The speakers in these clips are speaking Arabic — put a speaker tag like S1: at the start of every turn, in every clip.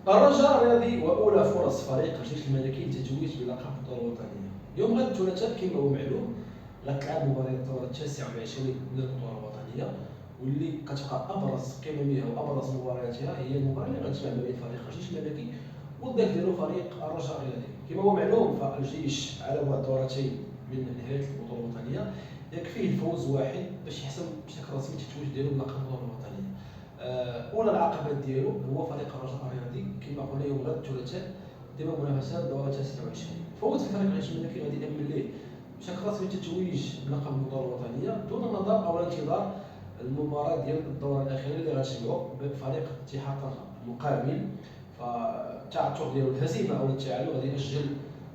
S1: الرجاء الرياضي وأولى فرص فريق الجيش الملكي للتتويج بلقب البطولة الوطنية. يوم غد الثلاثاء كما هو معلوم غتلعب مباراة الدورة 29 من البطولة الوطنية، واللي كتبقى أبرز قممها وأبرز مبارياتها هي المباراة اللي غتجمع ما بين فريق الجيش الملكي والضيف ديالو فريق الرجاء الرياضي. كما هو معلوم فالجيش على بعد دورتين من نهاية البطولة الوطنية يكفيه الفوز واحد باش يحسم بشكل رسمي التتويج ديالو بلقب البطولة الوطنية. اولى العقبات ديالو هو فريق الرجاء الرياضي كما قلنا يوم غد الثلاثاء ديما منافسه الدوره 29. فوز الفريق الجيش الملكي غادي يامن ليه بشكل رسمي التتويج بلقب البطوله الوطنيه دون النظر او الانتظار المباراه ديال الدوره الاخيره اللي غتجمعوا بفريق اتحاد طنجه المقابل. فالتعثر ديالو الهزيمه او التعادل غادي ياجل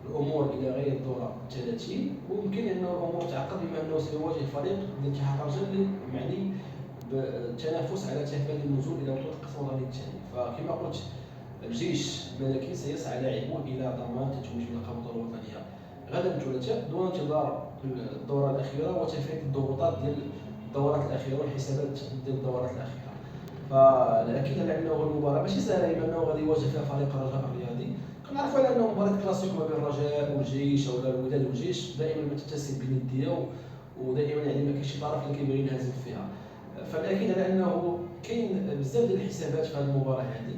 S1: الامور الى غير الدوره 30، ويمكن ان الامور تعقد بما انه سيواجه فريق ديال اتحاد طنجه اللي معني بالتنافس على تفادي النزول الى بطوله القسم الوطني الثاني. فكما قلت الجيش الملكي سيسعى لاعبوه الى ضمان تتويج بلقب البطوله الوطنيه غدا الثلاثاء دون انتظار الدوره الاخيره وتفادي الضغوطات ديال الدورات الاخيره والحسابات ديال الدورات الاخيره. فالاكيد على انه المباراه ماشي سهله، بما انه غادي يواجه فيها فريق الرجاء الرياضي. كنعرفوا على انه مباراه كلاسيكو ما بين الرجاء والجيش او الوداد والجيش دائما ما تتسم بالنديه، ودائما يعني ما كاينش شي طرف اللي كيبغي ينهزم فيها. فالاكيد على انه كاين بزاف ديال الحسابات في هذه المباراه هذه.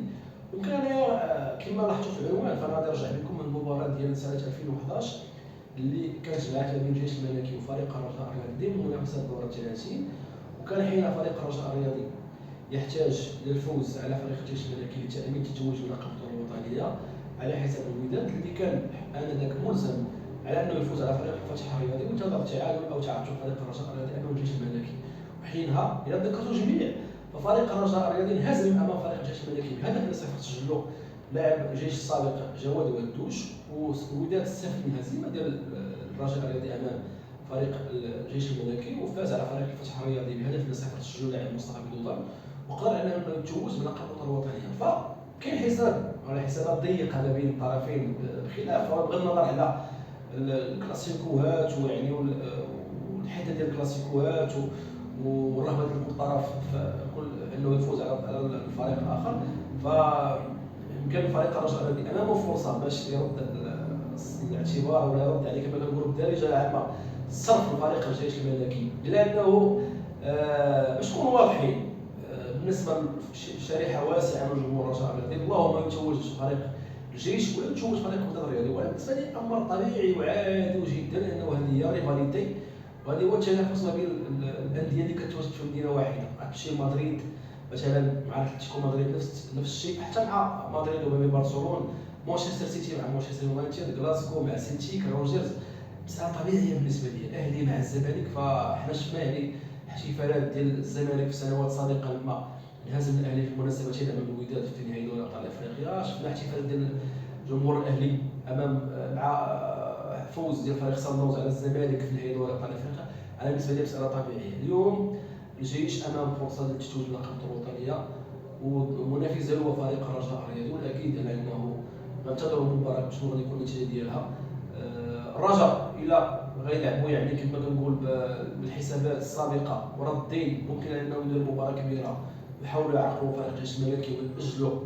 S1: يمكن انا كما لاحظتوا في العنوان فانا غادي نرجع لكم من المباراه ديال سنه 2011 اللي كانت جمعت ما بين الجيش الملكي وفريق الرجاء الرياضي من منافسه الدوره 30. وكان حين فريق الرجاء الرياضي يحتاج للفوز على فريق الجيش الملكي لتامين التتويج بلقب البطوله الوطنيه على حساب الوداد اللي كان انذاك ملزم على انه يفوز على فريق الفتح الرياضي وينتظر تعادل او تعثر فريق الرجاء الرياضي امام الجيش الملكي. وحينها الى ذكرتوا جميع ففريق الرجاء الرياضي انهزم امام فريق الجيش الملكي بهدف لصفر سجلوا لاعب الجيش السابق جواد ودوش، والوداد استفاد من الهزيمه ديال الرجاء الرياضي امام فريق الجيش الملكي وفاز على فريق الفتح الرياضي بهدف لصفر سجلوا لاعب مصطفى بدودان وقدر على انه يتوج بلقب البطوله الوطنيه. فكاين حساب على حسابات ضيقه ما بين الطرفين بخلاف بغض النظر على الكلاسيكوات ويعني والحده ديال الكلاسيكوات والرغبه ديال كل طرف في كل انه يفوز على الفريق الاخر. فيمكن الفريق الرجاء الرياضي امامه فرصه باش يرد الاعتبار ولا يرد عليه كما كنقولوا بالدارجه العامه صرف الفريق الجيش الملكي، لانه باش نكونوا واضحين بالنسبه لشريحه واسعه من جمهور الرجاء الرياضي اللهم يتوج فريق الجيش ولا يتوج فريق الوداد الرياضي، وبالنسبه لي امر طبيعي وعادي جدا لانه هذه هي ريفاليتي وهذا هو التنافس ما بين الانديه اللي كتواجد في مدينه واحده. غتمشي مدريد مثلا مع اتلتيكو مدريد نفس الشيء، حتى مع مدريد وما بين برشلونه، مانشستر سيتي مع مانشستر يونايتد، غلاسكو مع سيلتيك، روجرز. مساله طبيعيه بالنسبه لي. الاهلي مع الزمالك، فحنا شفنا يعني احتفالات ديال الزمالك في سنوات سابقه لما انهزم الاهلي في المناسبتين امام الوداد في نهائي دوري ابطال افريقيا. شفنا احتفالات ديال جمهور الاهلي امام مع فوز ديال فريق صن داونز على الزمالك في نهائي دوري ابطال افريقيا. انا بالنسبه لي مساله طبيعيه. اليوم الجيش امام فرصه للتتويج بلقب البطوله الوطنيه والمنافس هو فريق الرجاء الرياضي، والاكيد على انه ننتظروا المباراه شنو غادي يكون النتيجه ديالها. الرجاء الى غيلعبوا يعني كما كنقول بالحسابات السابقه وردين ممكن انه يديروا مباراه كبيره يحاولوا يعرقلوا فريق الجيش الملكي ويأجلوا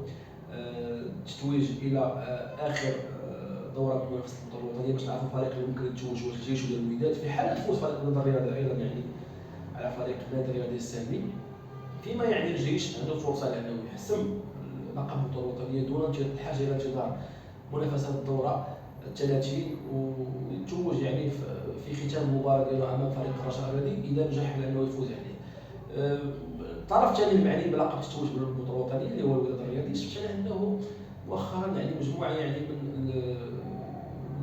S1: التتويج الى اخر دوره من منافسه البطوله الوطنيه باش نعرفوا الفريق اللي ممكن يتوج واش الجيش ولا الوداد في حاله فوز فريق الوداد الرياضي ايضا يعني على فريق النادي الرياضي السامي. فيما يعني الجيش عنده فرصه على انه يحسم لقب البطوله الوطنيه دون الحاجه الى انتظار منافسه الدوره 30 ويتوج يعني في ختام المباراه ديالو امام فريق الرجاء الرياضي اذا نجح على انه يفوز عليه. الطرف الثاني المعني بلقب التتويج بالبطوله الوطنيه اللي هو الوداد الرياضي، شفت على انه مؤخرا يعني مجموعه يعني من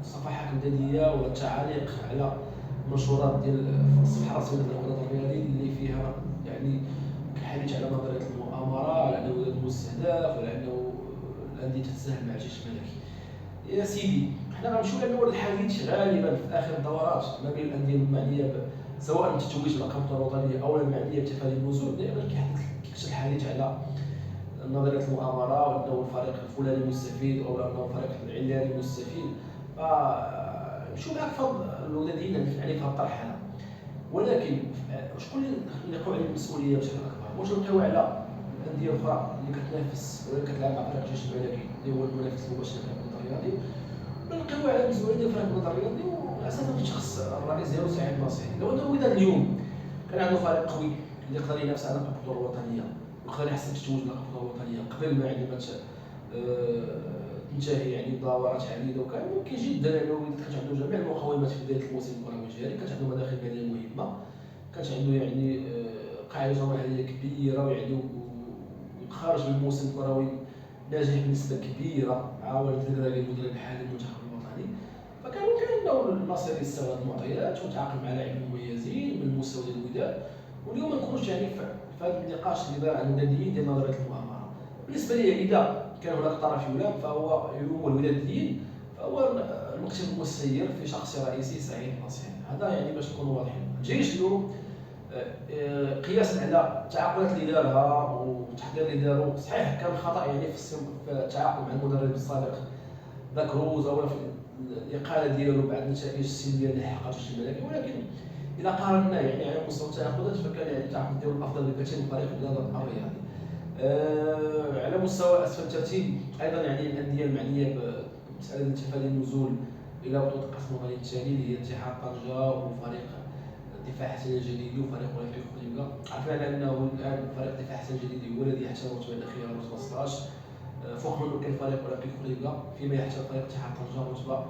S1: الصفحات المدنيه والتعاليق على منشورات ديال الصفحه الرسميه ديال الوداد الرياضي اللي فيها يعني كحديث على نظريه المؤامره، على انه الوداد مستهدف، وعلى انه الانديه تتساهل مع الجيش الملكي. يا سيدي حنا غنمشيو لانه الحديث غالبا في اخر الدورات ما بين الانديه المعنيه سواء التتويج بلقب البطوله الوطنيه او المعنيه بتفادي النزول دائما كيكثر الحديث على نظريه المؤامره وانه الفريق الفلاني مستفيد او انه الفريق العلاني مستفيد. فنمشيو معاك في الوداديين يعني في هذا الطرح هذا، ولكن شكون اللي نلقاو عليه المسؤوليه بشكل اكبر؟ واش نلقاو على الانديه الاخرى اللي كتنافس ولا كتلعب مع فريق الجيش الملكي اللي هو المنافس المباشر للنادي الرياضي، ونلقاو على مزوين ديال فريق النادي الرياضي وعلى اساس الشخص الرئيس ديالو سعيد الناصري. لو انه اذا اليوم كان عنده فريق قوي اللي يقدر ينافس على البطوله الوطنيه ويقدر يحسن تتويج بالبطوله الوطنيه قبل ما يعني ما تنتهي يعني دورات عديده، وكان ممكن جدا انه كانت عنده جميع المقومات في بدايه الموسم الكروي الجاري، كانت عنده مداخل ماليه مهمه، كانت عنده يعني قاعده جماهيريه كبيره، ويعني وخارج من الموسم الكروي ناجح بنسبه كبيره مع والد الكراكي المدرب الحالي للمنتخب الوطني. فكان ممكن انه الناصري يستغل المعطيات ويتعاقد مع لاعبين مميزين من المستوى ديال الوداد، واليوم ما نكونوش يعني في هذا النقاش اللي دار عن الناديين ديال نظريه المؤامره. بالنسبه لي اذا كان هناك طرف يلام فهو يلوم الوداديين، فهو المكتب المسير في شخص رئيسي سعيد الناصري. هذا يعني باش نكونوا واضحين. الجيش اليوم قياسا على التعاقدات اللي دارها والتحضير اللي داروا، صحيح كان خطا يعني في التعاقد مع المدرب السابق داكروز او في الاقاله ديالو بعد النتائج السلبيه اللي حققها الجيش الملكي، ولكن اذا قارنا يعني على مستوى التعاقدات فكان يعني التعاقد ديالو الافضل بكثير من فريق البلاد الرياضي. على مستوى اسفل الترتيب ايضا يعني الانديه المعنيه بمساله انتقال النزول الى بطوله القسم الوطني الثاني اللي هي اتحاد طنجه وفريق دفاع حسن الجديدي وفريق اولمبيك خليفه. عرفنا على انه الان فريق دفاع حسن الجديدي هو الذي يحتل الرتبه الاخيره رتبه 16، فوق منه كان فريق اولمبيك خليفه، فيما يحتل فريق اتحاد طنجه رتبه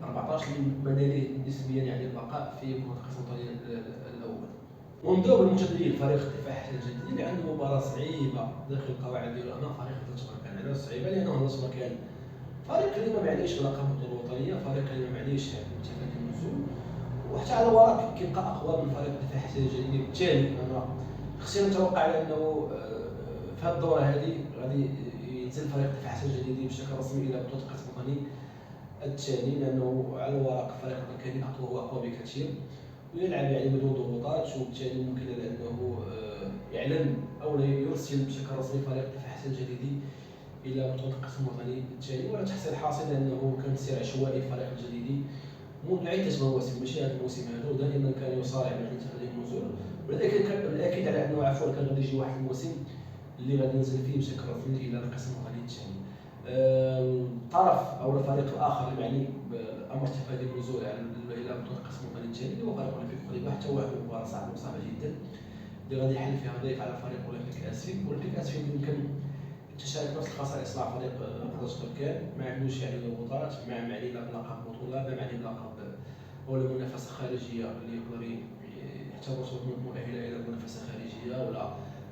S1: 14 لمناله نسبيا يعني البقاء في بطوله القسم الوطني الاول. ونبداو بالمتدربين فريق دفاع حسن الجديدي اللي عنده مباراه صعيبه داخل القواعد ديالو امام فريق تلتمركان. علاش صعيبه؟ لانه تلتمركان فريق اللي ما معنيش بلقب البطوله الوطنيه، فريق اللي ما معنيش يعني تفادي النزول، وحتى على الورق كيبقى اقوى من فريق دفاع حسن الجديدي. بالتالي انا خصني نتوقع على انه في هذه الدوره هذه غادي ينزل فريق دفاع حسن الجديدي بشكل رسمي الى بطوله القسم الوطني الثاني، لانه على الورق فريق كان هو اقوى بكثير ويلعب يعني بدون ضغوطات، وبالتالي ممكن انه يعلن او يرسل بشكل رسمي فريق دفاع حسن الجديدي الى بطوله القسم الوطني الثاني. ولا تحصيل حاصل لانه كان سير عشوائي فريق الجديدي منذ عده مواسم، ماشي هذا الموسم هذا، ودائما كان يصارع مع تفادي النزول. والاكيد على انه عفوا كان غادي يجي واحد الموسم اللي غادي ينزل فيه بشكل رسمي الى القسم الوطني الثاني. الطرف او الفريق الاخر اللي معني بامر تفادي النزول الى بطوله القسم الوطني الثاني اللي هو فريق اولمبيك خليفه، حتى واحد مباراه صعبه جدا اللي غادي يحل فيها ضيف على فريق اولمبيك اسفين. اولمبيك اسفين يمكن تشارك نفس الخصائص مع فريق تلتمركان، ما عندوش يعني ضغوطات، ما معني لا بلقب بطوله، ما معني بلقب ولا منافسه خارجيه اللي يقدر يعتبر رتبه مؤهله الى منافسه خارجيه، ولا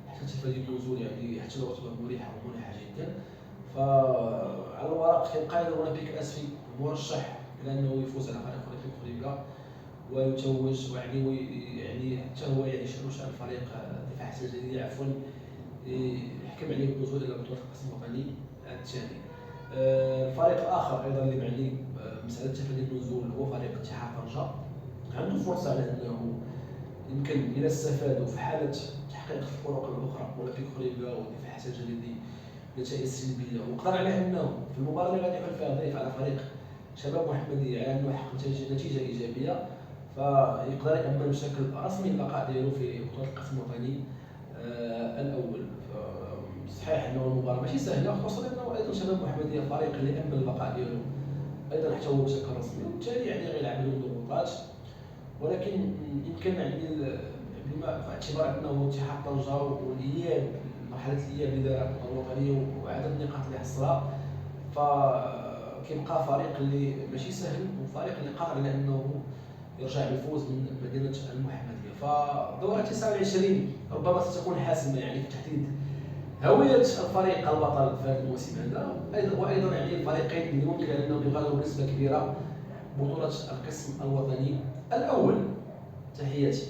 S1: حتى تفادي النزول يعني حتى رتبه مريحه جدا. فعلى الورق كيبقى اولمبيك اسفي مرشح لانه يفوز على فريق اولمبيك خليفه ويتوج، يعني حتى هو يعني شان فريق دفاع حسن الجديدي عفوا يحكم عليه بالنزول الى بطوله القسم الوطني الثاني. الفريق الاخر ايضا اللي معني مساله تفادي النزول هو فريق اتحاد طنجه، عنده فرصه على انه يمكن الى استفادوا في حاله تحقيق الفروق الاخرى اولمبيك خليفه ودفاع حسن الجديدي نتائج سلبيه، وقدر على انه في المباراه اللي غادي يحل فيها ضيف على فريق شباب محمديه على انه يحقق نتيجه ايجابيه فيقدر يامن بشكل رسمي البقاء ديالو في بطوله القسم الوطني الاول. صحيح انه المباراه ماشي سهله، خصوصا انه ايضا شباب محمديه فريق اللي امن البقاء ديالو ايضا حتى هو بشكل رسمي، وبالتالي يعني غيلعب بدون ضغوطات. ولكن يمكن يعني بما باعتبار انه اتحاد طنجه والاياب مرحله الاياب اللي دارها البطوله الوطنيه وعدد النقاط اللي حصلها، فكيبقى فريق اللي ماشي سهل وفريق اللي قادر على انه يرجع بالفوز من مدينه المحمديه. فدوره 29 ربما ستكون حاسمه يعني في تحديد هويه الفريق البطل في هذا الموسم هذا، وايضا يعني الفريقين اللي ممكن انهم يغادروا بنسبه كبيره بطوله القسم الوطني الاول. تحياتي.